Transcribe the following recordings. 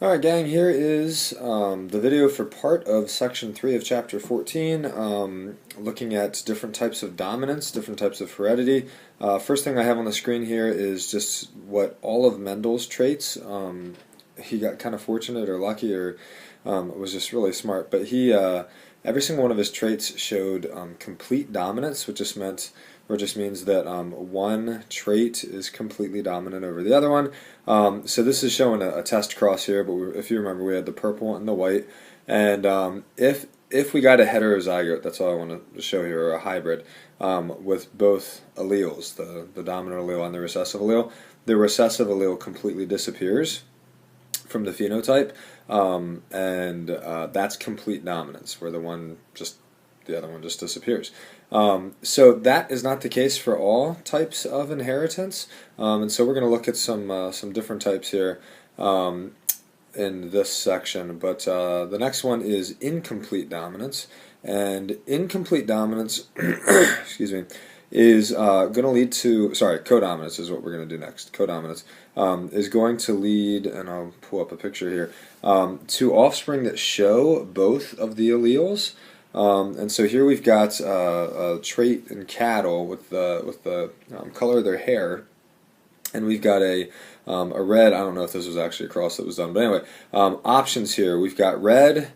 Alright gang, here is the video for part of section 3 of chapter 14, looking at different types of dominance, different types of heredity. First thing I have on the screen here is just what all of Mendel's traits, he got kind of fortunate or lucky or was just really smart, but he, every single one of his traits showed complete dominance, which just means that one trait is completely dominant over the other one. So this is showing a test cross here, but if you remember, we had the purple and the white. And if we got a heterozygote, that's all I want to show here, or a hybrid, with both alleles, the dominant allele and the recessive allele completely disappears from the phenotype, and that's complete dominance, where the other one just disappears. So that is not the case for all types of inheritance, and so we're going to look at some different types here in this section. But the next one is incomplete dominance, and incomplete dominance, excuse me, is going to lead to, codominance is what we're going to do next. Codominance is going to lead, and I'll pull up a picture here, to offspring that show both of the alleles. And so here we've got a trait in cattle with the color of their hair, and we've got a red. I don't know if this was actually a cross that was done, but anyway, options here. We've got red,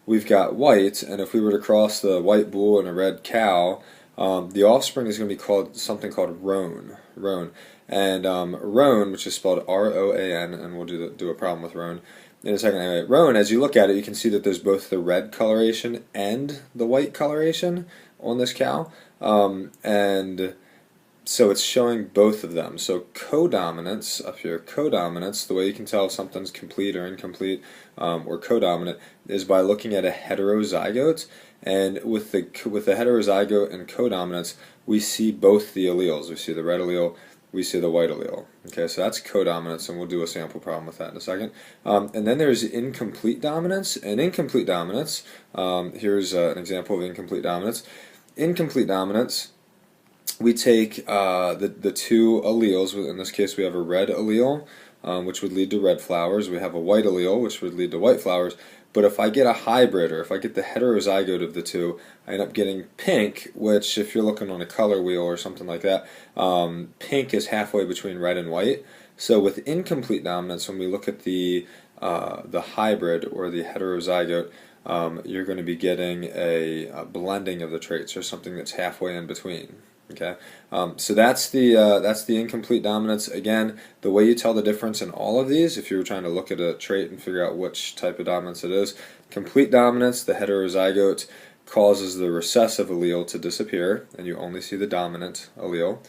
we've got white, and if we were to cross the white bull and a red cow, the offspring is going to be called something called roan. And roan, which is spelled R-O-A-N, and we'll do a problem with roan in a second. Anyway, roan, as you look at it, you can see that there's both the red coloration and the white coloration on this cow, and so it's showing both of them. So codominance up here, codominance, the way you can tell if something's complete or incomplete or codominant is by looking at a heterozygote, and with the heterozygote and codominance, we see both the alleles. We see the red allele, we see the white allele. Okay, so that's codominance, and we'll do a sample problem with that in a second. And then there's incomplete dominance. And incomplete dominance, here's an example of incomplete dominance. Incomplete dominance, we take the two alleles. In this case, we have a red allele, which would lead to red flowers. We have a white allele, which would lead to white flowers. But if I get a hybrid, or if I get the heterozygote of the two, I end up getting pink, which, if you're looking on a color wheel or something like that, pink is halfway between red and white. So with incomplete dominance, when we look at the hybrid or the heterozygote, you're going to be getting a blending of the traits, or something that's halfway in between. Okay, so that's the incomplete dominance. Again, the way you tell the difference in all of these, if you were trying to look at a trait and figure out which type of dominance it is, complete dominance, the heterozygote causes the recessive allele to disappear, and you only see the dominant allele.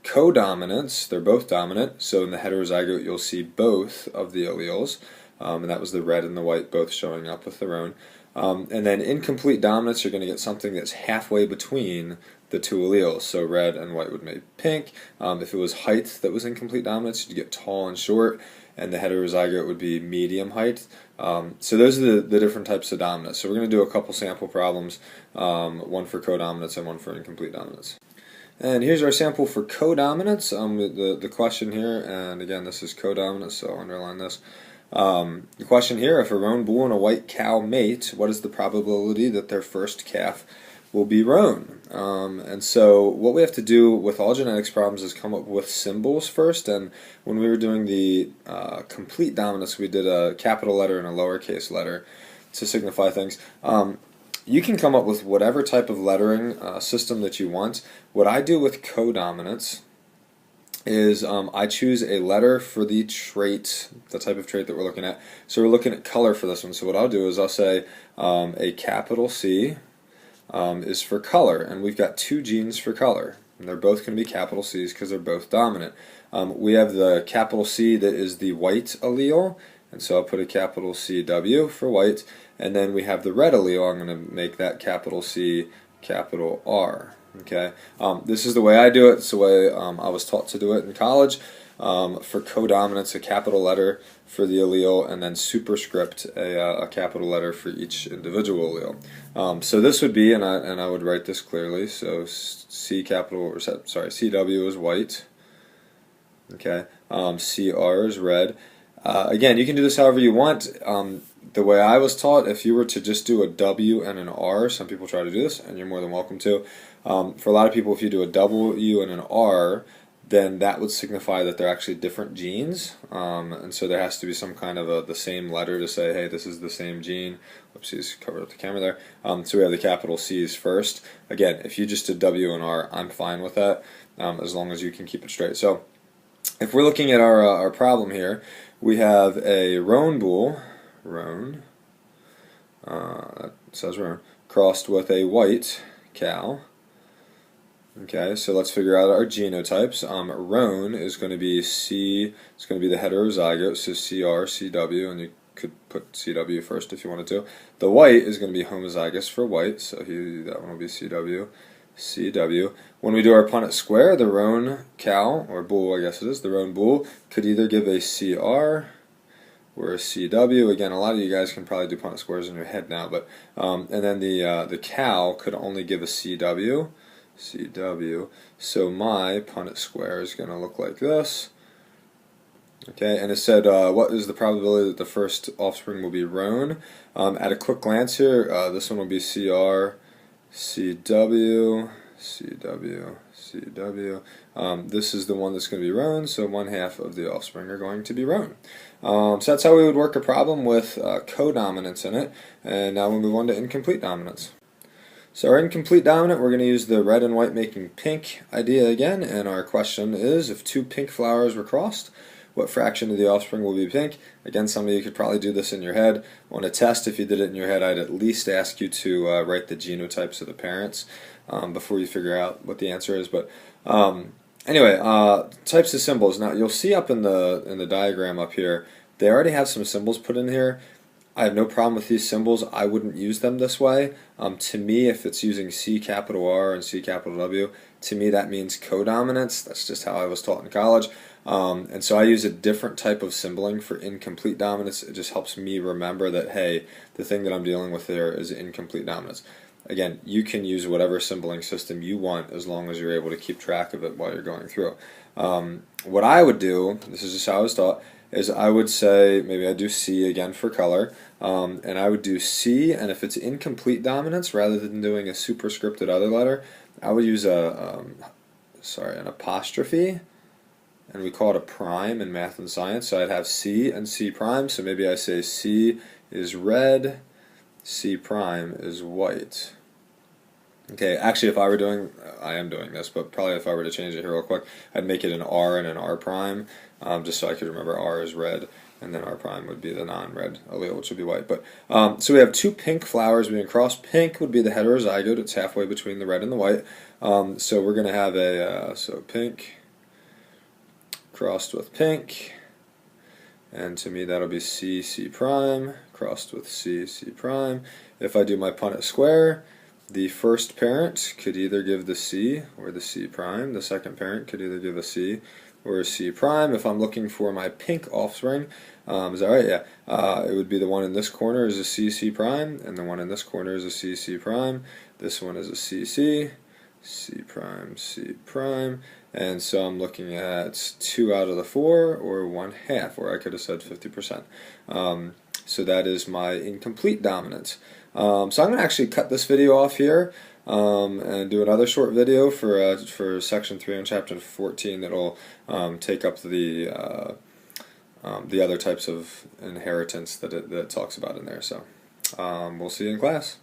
Codominance, they're both dominant, so in the heterozygote you'll see both of the alleles, and that was the red and the white both showing up with their own. And then incomplete dominance, you're going to get something that's halfway between the two alleles. So red and white would make pink. If it was height that was incomplete dominance, you'd get tall and short, and the heterozygote would be medium height. So those are the different types of dominance. So we're going to do a couple sample problems, one for codominance and one for incomplete dominance. And here's our sample for codominance. The question here, and again, this is codominance, so I'll underline this. The question here, if a roan bull and a white cow mate, what is the probability that their first calf will be roan? And so what we have to do with all genetics problems is come up with symbols first, and when we were doing the complete dominance, we did a capital letter and a lowercase letter to signify things. You can come up with whatever type of lettering system that you want. What I do with codominance is I choose a letter for the trait, the type of trait that we're looking at. So we're looking at color for this one. So what I'll do is I'll say a capital C is for color, and we've got two genes for color, and they're both going to be capital C's because they're both dominant. We have the capital C that is the white allele, and so I'll put a capital CW for white, and then we have the red allele. I'm going to make that capital C capital R. Okay, this is the way I do it. It's the way I was taught to do it in college. For codominance, a capital letter for the allele, and then superscript, a capital letter for each individual allele. So this would be, and I would write this clearly. So CW is white. Okay, CR is red. Again, you can do this however you want. The way I was taught, if you were to just do a W and an R, some people try to do this, and you're more than welcome to. For a lot of people, if you do a W and an R, then that would signify that they're actually different genes, and so there has to be some kind of the same letter to say, hey, this is the same gene. Oopsies, covered up the camera there. So we have the capital C's first. Again, if you just did W and R, I'm fine with that, as long as you can keep it straight. So if we're looking at our problem here, we have a roan bull, that says roan, crossed with a white cow. Okay, so let's figure out our genotypes. Roan is going to be C, it's going to be the heterozygote, so CR, CW, and you could put CW first if you wanted to. The white is going to be homozygous for white, so that one will be CW, CW. When we do our Punnett square, the roan cow, or bull I guess it is, the roan bull, could either give a CR or a CW. Again, a lot of you guys can probably do Punnett squares in your head now, but and then the cow could only give a CW. So my Punnett square is going to look like this. Okay, and it said, what is the probability that the first offspring will be roan? At a quick glance here, this one will be CR, CW, CW, CW. This is the one that's going to be roan, so 1/2 of the offspring are going to be roan. So that's how we would work a problem with codominance in it, and now we'll move on to incomplete dominance. So our incomplete dominant, we're going to use the red and white making pink idea again, and our question is, if 2 pink flowers were crossed, what fraction of the offspring will be pink? Again, some of you could probably do this in your head. On a test, if you did it in your head, I'd at least ask you to write the genotypes of the parents before you figure out what the answer is. But anyway, types of symbols. Now, you'll see up in the diagram up here, they already have some symbols put in here. I have no problem with these symbols. I wouldn't use them this way. To me, if it's using C capital R and C capital W, to me that means codominance. That's just how I was taught in college. And so I use a different type of symboling for incomplete dominance. It just helps me remember that, hey, the thing that I'm dealing with there is incomplete dominance. Again, you can use whatever symboling system you want as long as you're able to keep track of it while you're going through. What I would do, this is just how I was taught, is I would say, maybe I'd do C again for color, and I would do C, and if it's incomplete dominance, rather than doing a superscripted other letter, I would use an apostrophe, and we call it a prime in math and science, so I'd have C and C prime, so maybe I say C is red, C prime is white. Okay, actually if I were doing, I am doing this, but probably if I were to change it here real quick, I'd make it an R and an R prime, just so I could remember R is red, and then R prime would be the non-red allele, which would be white. But so we have 2 pink flowers being crossed. Pink would be the heterozygote, it's halfway between the red and the white. So we're going to have so pink crossed with pink, and to me that'll be C, C prime, crossed with C, C prime. If I do my Punnett square, the first parent could either give the C or the C prime. The second parent could either give a C or a C prime. If I'm looking for my pink offspring, is that right? Yeah. It would be the one in this corner is a C, C prime, and the one in this corner is a C, C prime. This one is a C, C, C prime, C prime. And so I'm looking at 2 out of the 4, or 1/2, or I could have said 50%. So that is my incomplete dominance. So I'm going to actually cut this video off here and do another short video for section 3 on chapter 14 that'll take up the other types of inheritance that it talks about in there. So we'll see you in class.